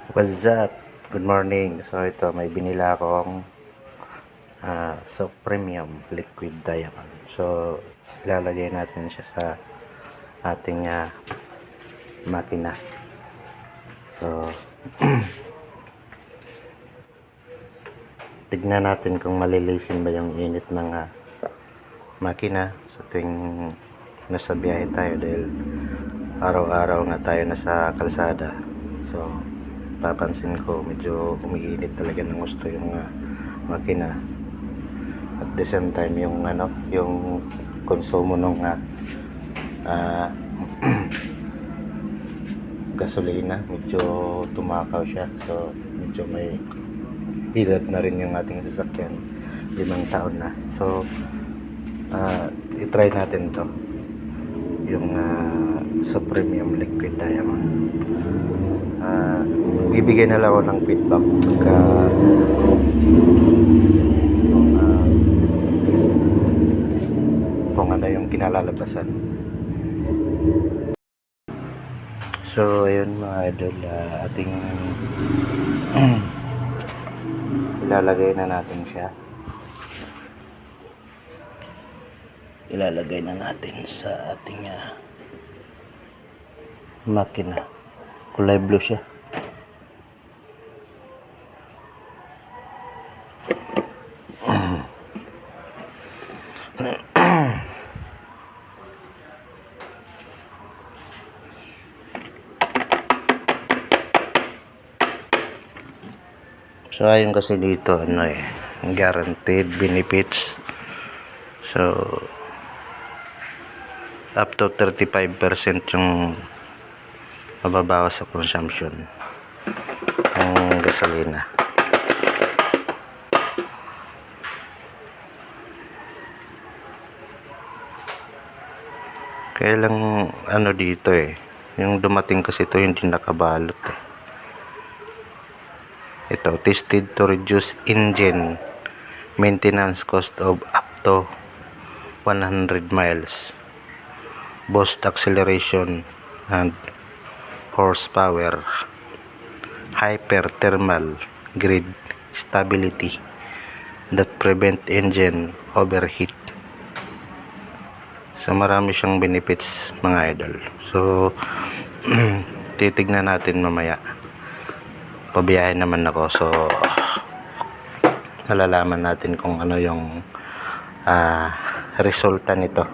What's up? Good morning. So ito may binila akong so premium liquid diamond. So ilalagay natin siya sa ating makina. So tignan natin kung malilisin ba yung init ng makina sa tuwing nasa biyahe tayo dahil araw-araw nga tayo nasa kalsada. So papansin ko medyo umiinit talaga ng gusto yung makina. At the same time yung yung konsumo ng gasolina medyo tumakaw siya. So medyo may edad na rin yung ating sasakyan, 5 taon na. So i-try natin to yung sa premium liquid diamond. Bibigyan na lang ako ng feedback pagka kung ano yung kinalalabasan. So ayun mga idol, ating ilalagay na natin siya. Ilalagay na natin sa ating makina. Kulay blue siya. So ayun kasi dito guaranteed benefits. So up to 35% yung mababawas sa consumption ng gasolina. Kaya lang dito yung dumating kasi ito hindi nakabalot Ito, tested to reduce engine maintenance cost of up to 100 miles, boost acceleration and horsepower, hyperthermal grid stability that prevent engine overheat. So marami siyang benefits mga idol. So titignan natin mamaya. Pabiyahe naman ako, so malalaman natin kung ano yung resulta nito.